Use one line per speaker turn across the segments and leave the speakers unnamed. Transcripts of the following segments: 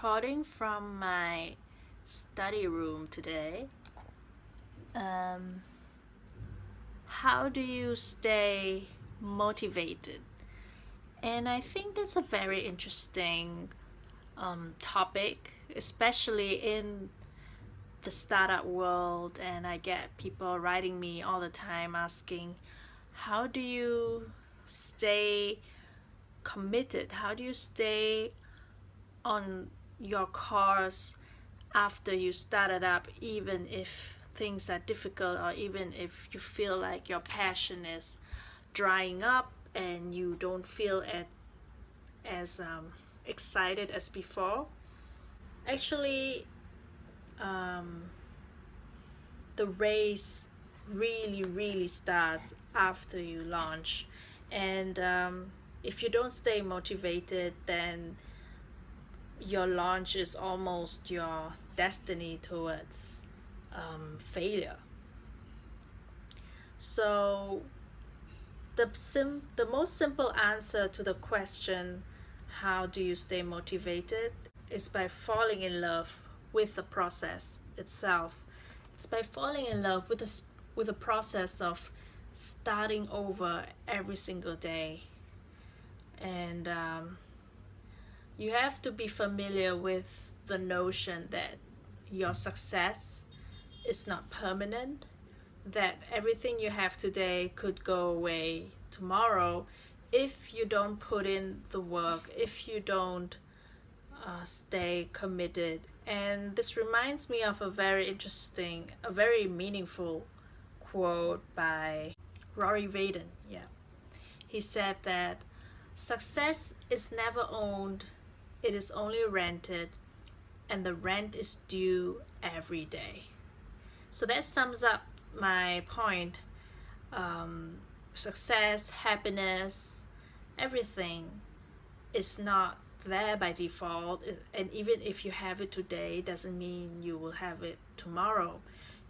recording from my study room today. How do you stay motivated? And I think that's a very interesting topic, especially in the startup world. And I get people writing me all the time asking, how do you stay committed? How do you stay on your course after you started up, even if things are difficult, or even if you feel like your passion is drying up and you don't feel as excited as before? Actually, the race really starts after you launch, and if you don't stay motivated, then your launch is almost your destiny towards failure. So the most simple answer to the question, how do you stay motivated, is by falling in love with the process itself. It's by falling in love with the process of starting over every single day. And you have to be familiar with the notion that your success is not permanent, that everything you have today could go away tomorrow if you don't put in the work, if you don't stay committed. And this reminds me of a very interesting, a very meaningful quote by Rory Vaden. Yeah, he said that success is never owned, it is only rented, and the rent is due every day. So that sums up my point. Success, happiness, everything is not there by default, and even if you have it today, doesn't mean you will have it tomorrow.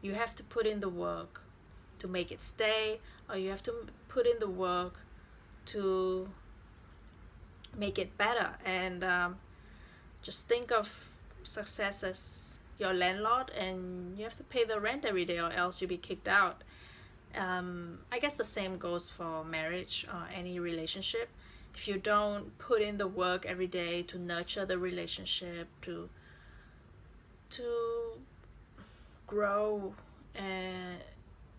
You have to put in the work to make it stay, or you have to put in the work to make it better. And just think of success as your landlord, and you have to pay the rent every day, or else you'll be kicked out. I guess the same goes for marriage or any relationship. If you don't put in the work every day to nurture the relationship, to grow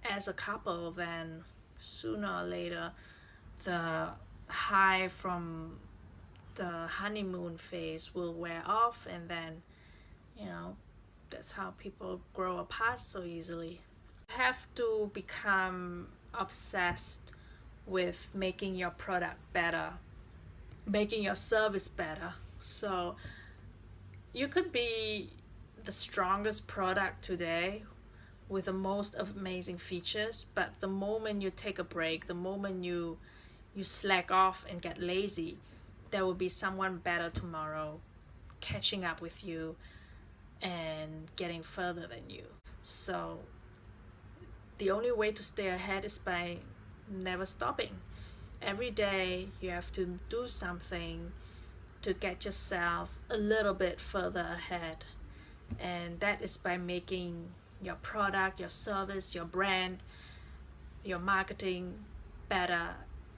as a couple, then sooner or later the high from the honeymoon phase will wear off, and then that's how people grow apart so easily. You have to become obsessed with making your product better, making your service better. So you could be the strongest product today with the most amazing features, but the moment you take a break, the moment you slack off and get lazy, there will be someone better tomorrow catching up with you and getting further than you. So the only way to stay ahead is by never stopping. Every day you have to do something to get yourself a little bit further ahead, and that is by making your product, your service, your brand, your marketing better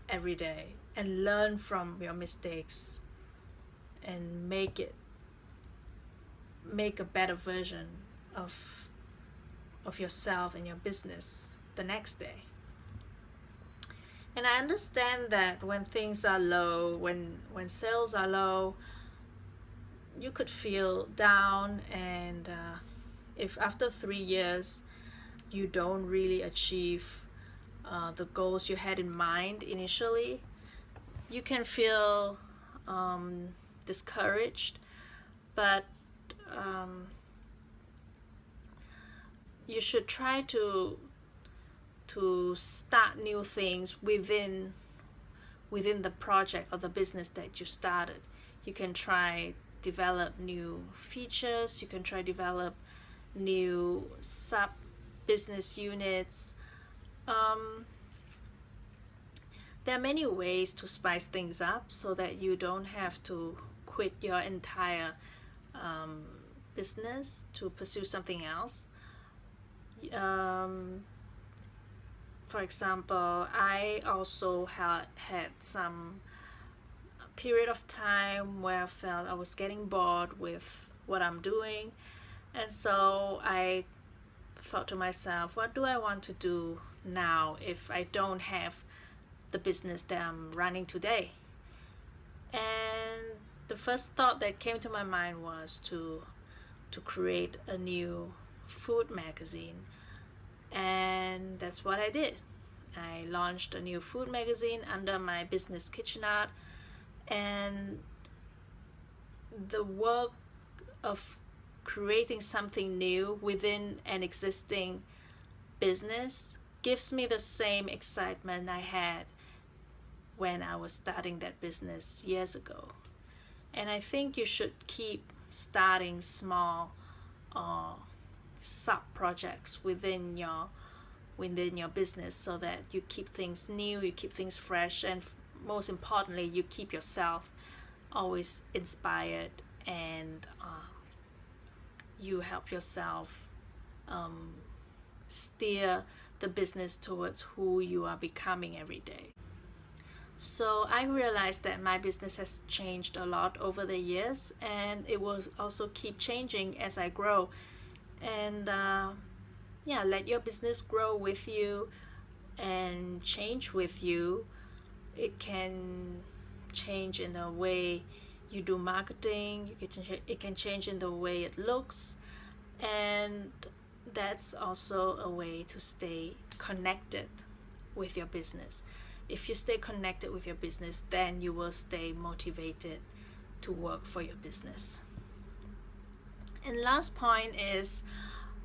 every day, and learn from your mistakes and make a better version of yourself and your business the next day. And I understand that when things are low, when sales are low, you could feel down, and if after 3 years you don't really achieve the goals you had in mind initially, you can feel discouraged. But you should try to start new things within the project or the business that you started. You can try develop new features, you can try develop new sub business units. There are many ways to spice things up so that you don't have to quit your entire business to pursue something else. Um, for example, I also had some period of time where I felt I was getting bored with what I'm doing, and so I thought to myself, what do I want to do now if I don't have the business that I'm running today? And the first thought that came to my mind was to create a new food magazine, and that's what I did. I launched a new food magazine under my business Kitchen Art, and the work of creating something new within an existing business gives me the same excitement I had when I was starting that business years ago. And I think you should keep starting small sub projects within your business so that you keep things new, you keep things fresh, and most importantly, you keep yourself always inspired, and you help yourself steer the business towards who you are becoming every day. So I realized that my business has changed a lot over the years, and it will also keep changing as I grow. And let your business grow with you and change with you. It can change in the way you do marketing. It can change in the way it looks, and that's also a way to stay connected with your business. If you stay connected with your business, then you will stay motivated to work for your business. And last point is,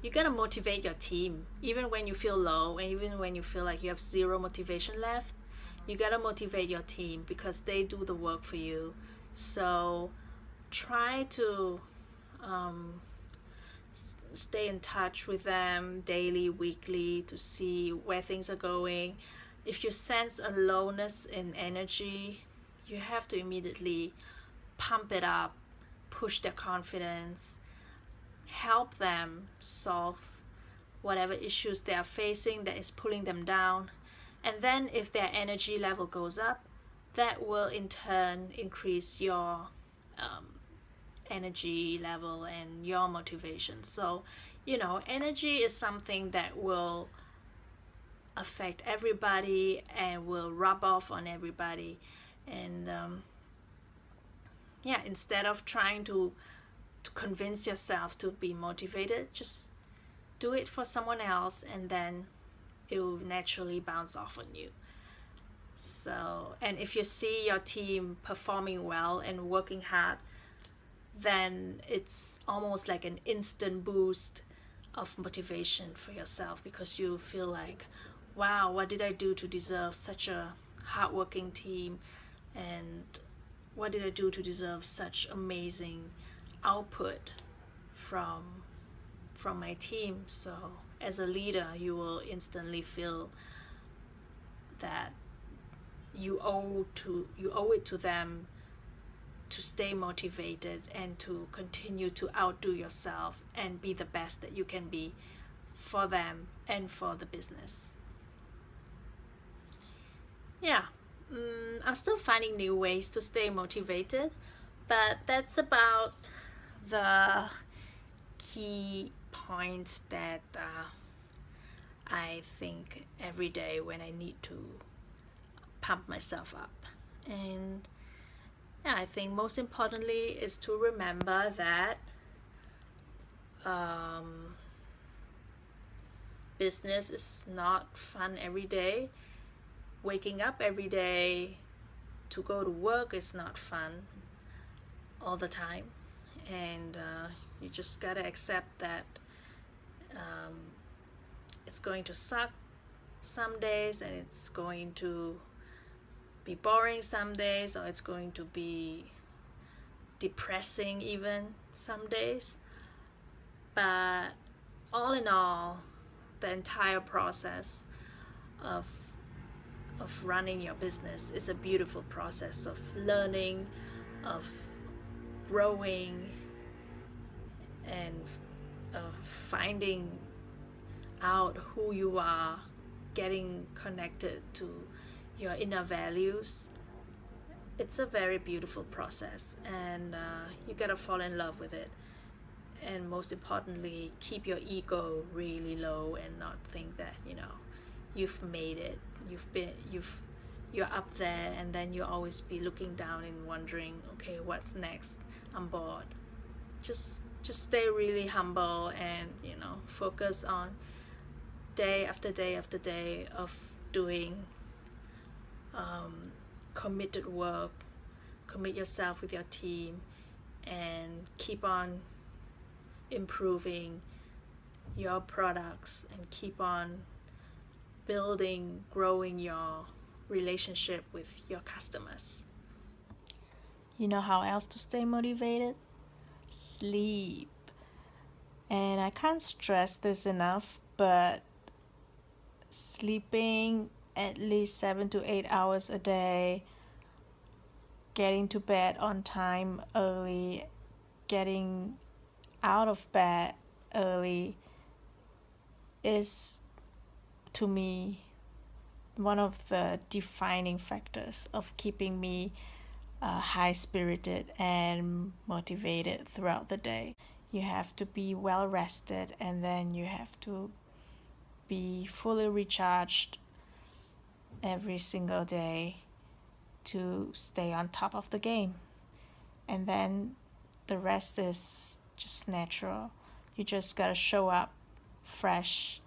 you gotta motivate your team. Even when you feel low, and even when you feel like you have zero motivation left, you gotta motivate your team because they do the work for you. So try to stay in touch with them daily, weekly, to see where things are going. If you sense a lowness in energy, you have to immediately pump it up, push their confidence, help them solve whatever issues they are facing that is pulling them down. And then if their energy level goes up, that will in turn increase your energy level and your motivation. So, energy is something that will affect everybody and will rub off on everybody. And instead of trying to convince yourself to be motivated, just do it for someone else, and then it will naturally bounce off on you. So, and if you see your team performing well and working hard, then it's almost like an instant boost of motivation for yourself, because you feel like, wow, what did I do to deserve such a hardworking team, and what did I do to deserve such amazing output from my team? So as a leader, you will instantly feel that you owe it to them to stay motivated and to continue to outdo yourself and be the best that you can be for them and for the business. I'm still finding new ways to stay motivated, but that's about the key points that I think every day when I need to pump myself up. And I think most importantly is to remember that business is not fun every day. Waking up every day to go to work is not fun all the time, and you just gotta accept that it's going to suck some days, and it's going to be boring some days, or it's going to be depressing even some days. But all in all, the entire process of running your business is a beautiful process of learning, of growing, and finding out who you are, getting connected to your inner values. It's a very beautiful process, and you gotta fall in love with it. And most importantly, keep your ego really low and not think that you've made it. You're up there, and then you'll always be looking down and wondering, okay, what's next? I'm bored. Just stay really humble and focus on day after day after day of doing committed work. Commit yourself with your team and keep on improving your products and keep on growing your relationship with your customers.
You know how else to stay motivated? Sleep. And I can't stress this enough, but sleeping at least 7 to 8 hours a day, getting to bed on time early, getting out of bed early is, to me, one of the defining factors of keeping me high spirited and motivated throughout the day. You have to be well rested, and then you have to be fully recharged every single day to stay on top of the game. And then the rest is just natural. You just gotta show up fresh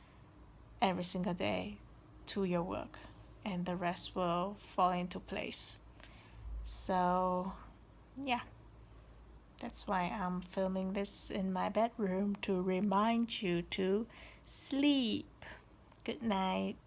every single day to your work, and the rest will fall into place. So, yeah, that's why I'm filming this in my bedroom, to remind you to sleep. Good night.